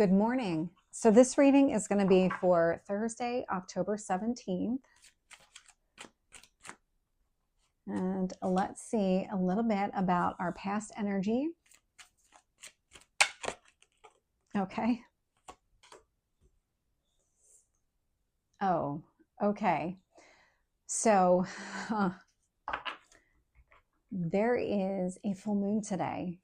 Good morning. So this reading is going to be for Thursday, October 17th. And let's see a little bit about our past energy. Okay. Oh, okay. So there is a full moon today.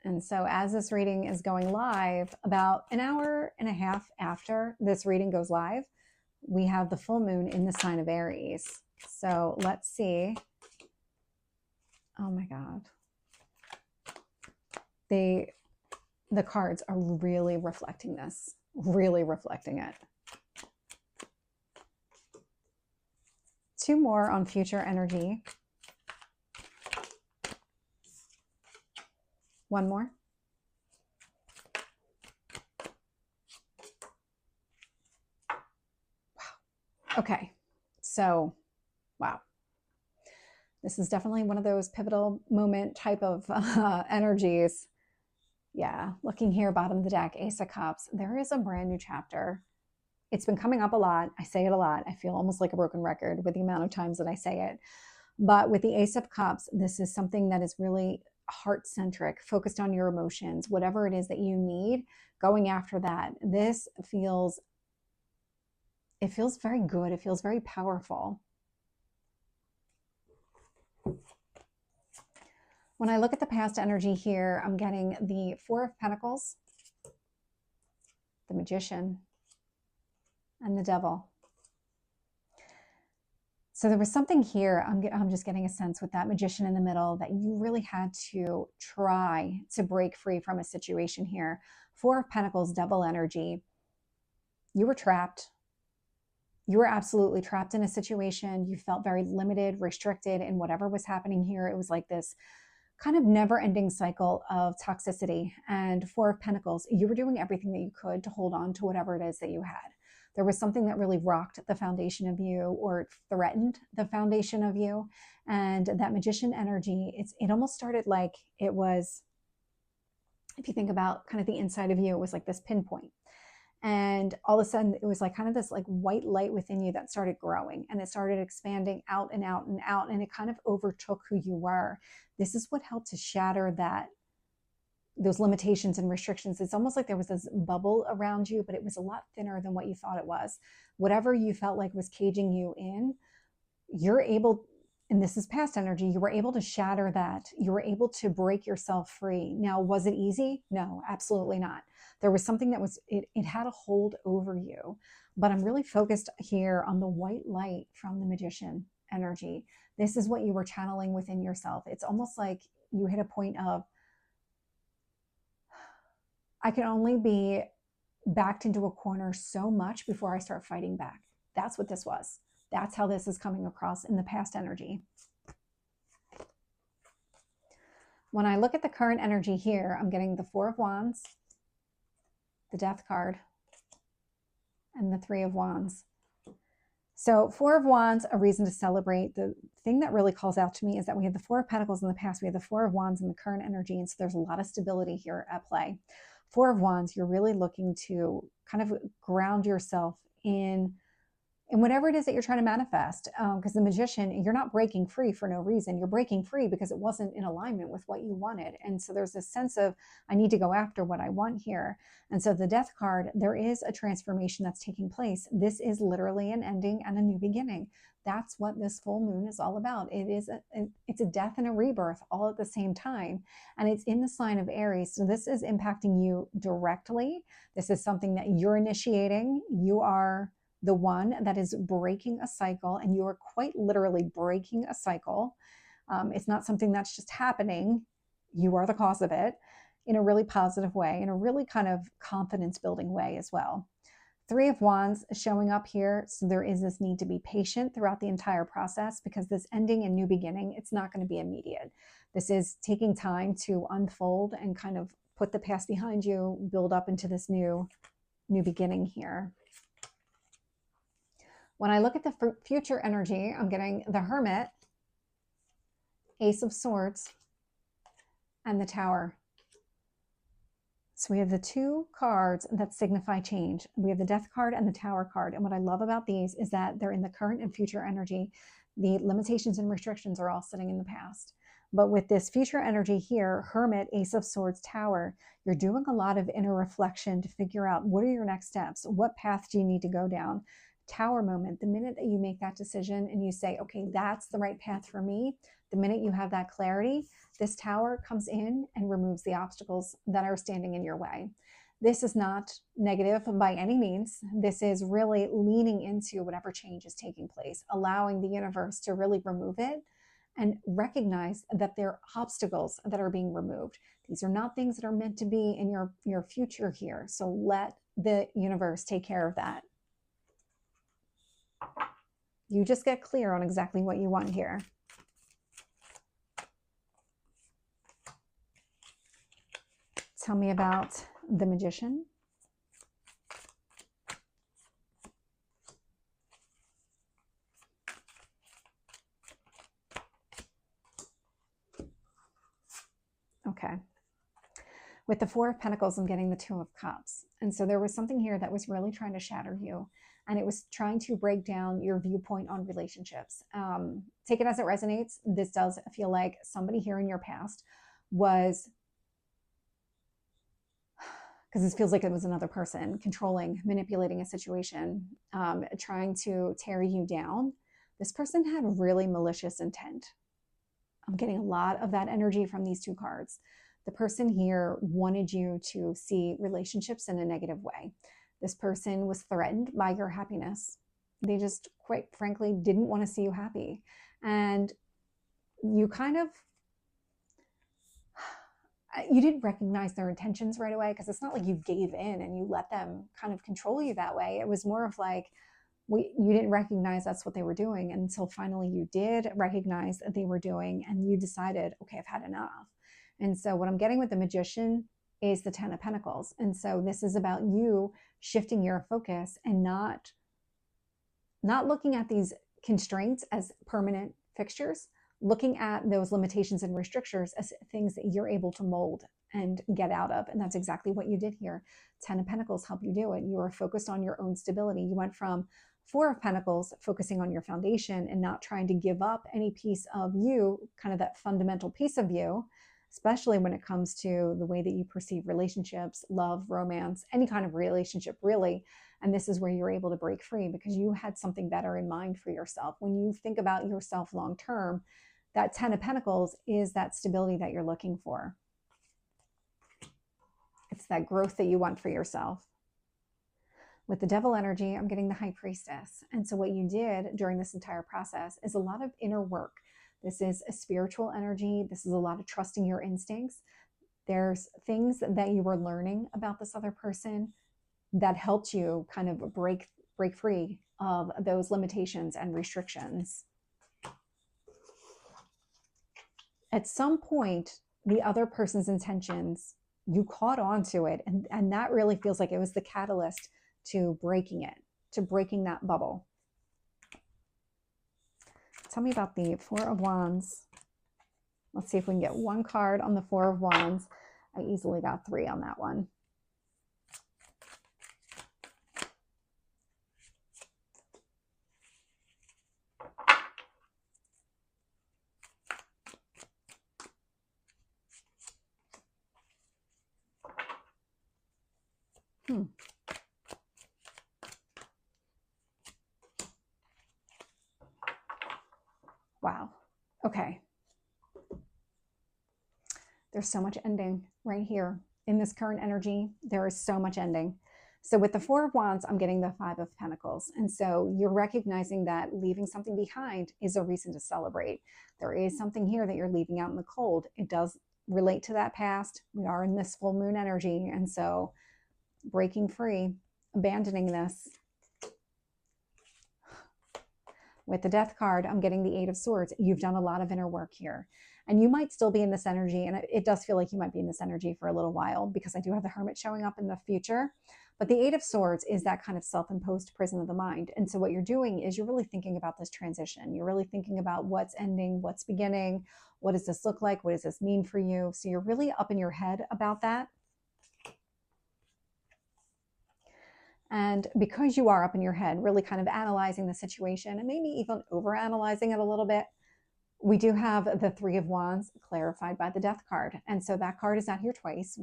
And so as this reading is going live, about an hour and a half after this reading goes live, we have the full moon in the sign of Aries. So let's see. Oh my God. The cards are really reflecting this, really reflecting it. Two more on future energy. One more. Wow. Okay. So, wow. This is definitely one of those pivotal moment type of energies. Yeah. Looking here, bottom of the deck, Ace of Cups. There is a brand new chapter. It's been coming up a lot. I say it a lot. I feel almost like a broken record with the amount of times that I say it. But with the Ace of Cups, this is something that is really heart-centric, focused on your emotions, whatever it is that you need, going after that. This feels very good. It feels very powerful. When I look at the past energy here, I'm getting the Four of Pentacles, the Magician, and the Devil. So there was something here, I'm just getting a sense with that Magician in the middle that you really had to try to break free from a situation here. Four of Pentacles, Devil energy. You were trapped. You were absolutely trapped in a situation. You felt very limited, restricted in whatever was happening here. It was like this kind of never-ending cycle of toxicity. And Four of Pentacles, you were doing everything that you could to hold on to whatever it is that you had. There was something that really rocked the foundation of you, or threatened the foundation of you. And that Magician energy, it almost started like it was, if you think about kind of the inside of you, it was like this pinpoint. And all of a sudden it was like kind of this like white light within you that started growing, and it started expanding out and out and out, and it kind of overtook who you were. This is what helped to shatter those limitations and restrictions. It's almost like there was this bubble around you, but it was a lot thinner than what you thought it was. Whatever you felt like was caging you in, you're able, and this is past energy, you were able to shatter that. You were able to break yourself free. Now, was it easy? No, absolutely not. There was something that was, it had a hold over you. But I'm really focused here on the white light from the Magician energy. This is what you were channeling within yourself. It's almost like you hit a point of, I can only be backed into a corner so much before I start fighting back. That's what this was. That's how this is coming across in the past energy. When I look at the current energy here, I'm getting the Four of Wands, the Death card, and the Three of Wands. So Four of Wands, a reason to celebrate. The thing that really calls out to me is that we had the Four of Pentacles in the past, we had the Four of Wands in the current energy, and so there's a lot of stability here at play. Four of Wands, you're really looking to kind of ground yourself in whatever it is that you're trying to manifest. Because the Magician, you're not breaking free for no reason. You're breaking free because it wasn't in alignment with what you wanted. And so there's this sense of, I need to go after what I want here. And so the Death card, there is a transformation that's taking place. This is literally an ending and a new beginning. That's what this full moon is all about. It's a death and a rebirth all at the same time. And it's in the sign of Aries. So this is impacting you directly. This is something that you're initiating. You are the one that is breaking a cycle, and you are quite literally breaking a cycle. It's not something that's just happening. You are the cause of it in a really positive way, in a really kind of confidence building way as well. Three of Wands showing up here. So there is this need to be patient throughout the entire process, because this ending and new beginning, it's not going to be immediate. This is taking time to unfold and kind of put the past behind you, build up into this new beginning here. When I look at the future energy, I'm getting the Hermit, Ace of Swords, and the Tower. So we have the two cards that signify change. We have the Death card and the Tower card. And what I love about these is that they're in the current and future energy. The limitations and restrictions are all sitting in the past. But with this future energy here, Hermit, Ace of Swords, Tower, you're doing a lot of inner reflection to figure out what are your next steps? What path do you need to go down? Tower moment, the minute that you make that decision and you say, okay, that's the right path for me, the minute you have that clarity, this Tower comes in and removes the obstacles that are standing in your way. This is not negative by any means. This is really leaning into whatever change is taking place, allowing the universe to really remove it and recognize that there are obstacles that are being removed. These are not things that are meant to be in your future here. So let the universe take care of that. You just get clear on exactly what you want here. Tell me about the Magician. Okay. With the Four of Pentacles, I'm getting the Two of Cups. And so there was something here that was really trying to shatter you. And it was trying to break down your viewpoint on relationships. Take it as it resonates. This does feel like somebody here in your past was, because this feels like it was another person controlling, manipulating a situation, trying to tear you down. This person had really malicious intent. I'm getting a lot of that energy from these two cards. The person here wanted you to see relationships in a negative way. This person was threatened by your happiness. They just, quite frankly, didn't want to see you happy. And you kind of, you didn't recognize their intentions right away, because it's not like you gave in and you let them kind of control you that way. It was more of like, you didn't recognize that's what they were doing until finally you did recognize that they were doing, and you decided, okay, I've had enough. And so what I'm getting with the Magician is the Ten of Pentacles. And so this is about you shifting your focus and not looking at these constraints as permanent fixtures, looking at those limitations and restrictions as things that you're able to mold and get out of. And that's exactly what you did here. Ten of Pentacles help you do it. You are focused on your own stability. You went from Four of Pentacles, focusing on your foundation and not trying to give up any piece of you, kind of that fundamental piece of you, especially when it comes to the way that you perceive relationships, love, romance, any kind of relationship, really. And this is where you're able to break free, because you had something better in mind for yourself. When you think about yourself long term, that Ten of Pentacles is that stability that you're looking for. It's that growth that you want for yourself. With the Devil energy, I'm getting the High Priestess. And so what you did during this entire process is a lot of inner work. This is a spiritual energy. This is a lot of trusting your instincts. There's things that you were learning about this other person that helped you kind of break free of those limitations and restrictions. At some point, the other person's intentions, you caught on to it. And that really feels like it was the catalyst to breaking it, to breaking that bubble. Tell me about the Four of Wands. Let's see if we can get one card on the Four of Wands. I easily got three on that one. Wow. Okay. There's so much ending right here in this current energy. There is so much ending. So with the Four of Wands, I'm getting the Five of Pentacles. And so you're recognizing that leaving something behind is a reason to celebrate. There is something here that you're leaving out in the cold. It does relate to that past. We are in this full moon energy. And so breaking free, abandoning this. With the Death card, I'm getting the Eight of Swords. You've done a lot of inner work here. And you might still be in this energy, and it does feel like you might be in this energy for a little while, because I do have the Hermit showing up in the future. But the Eight of Swords is that kind of self-imposed prison of the mind. And so what you're doing is you're really thinking about this transition. You're really thinking about what's ending, what's beginning, what does this look like, what does this mean for you? So you're really up in your head about that. And because you are up in your head, really kind of analyzing the situation and maybe even over analyzing it a little bit, we do have the Three of Wands clarified by the Death card. And so that card is out here twice.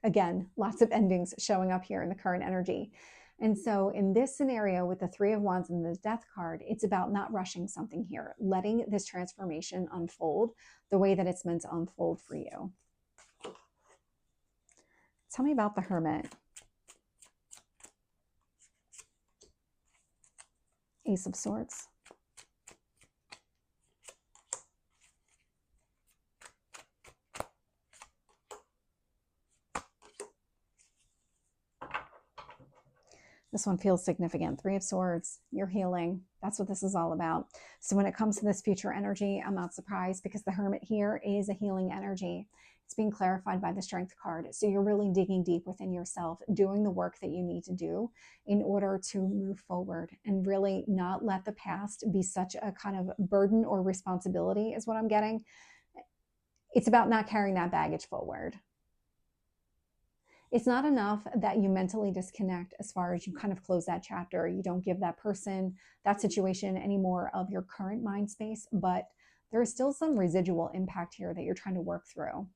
Again, lots of endings showing up here in the current energy. And so in this scenario with the Three of Wands and the Death card, it's about not rushing something here, letting this transformation unfold the way that it's meant to unfold for you. Tell me about the Hermit. Ace of Swords. This one feels significant. Three of Swords, you're healing. That's what this is all about. So when it comes to this future energy, I'm not surprised because the Hermit here is a healing energy. It's being clarified by the Strength card. So you're really digging deep within yourself, doing the work that you need to do in order to move forward and really not let the past be such a kind of burden or responsibility is what I'm getting. It's about not carrying that baggage forward. It's not enough that you mentally disconnect as far as you kind of close that chapter. You don't give that person, that situation any more of your current mind space, but there is still some residual impact here that you're trying to work through.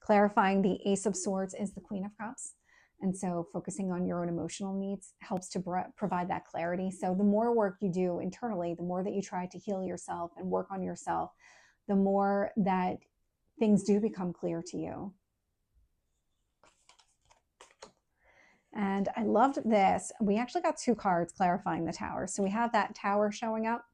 Clarifying the Ace of Swords is the Queen of Cups. And so focusing on your own emotional needs helps to provide that clarity. So the more work you do internally, the more that you try to heal yourself and work on yourself, the more that things do become clear to you. And I loved this. We actually got two cards clarifying the Tower. So we have that Tower showing up.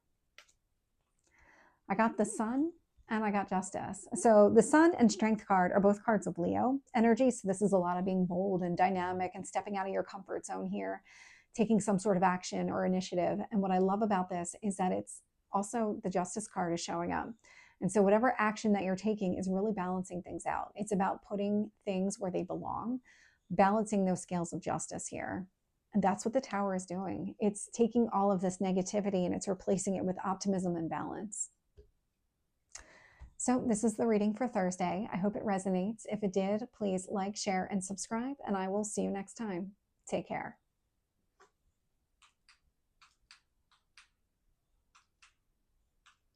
I got the Sun and I got Justice. So the Sun and Strength card are both cards of Leo energy. So this is a lot of being bold and dynamic and stepping out of your comfort zone here, taking some sort of action or initiative. And what I love about this is that it's also the Justice card is showing up. And so whatever action that you're taking is really balancing things out. It's about putting things where they belong, balancing those scales of justice here. And that's what the Tower is doing. It's taking all of this negativity and it's replacing it with optimism and balance. So this is the reading for Thursday. I hope it resonates. If it did, please like, share, and subscribe, and I will see you next time. Take care.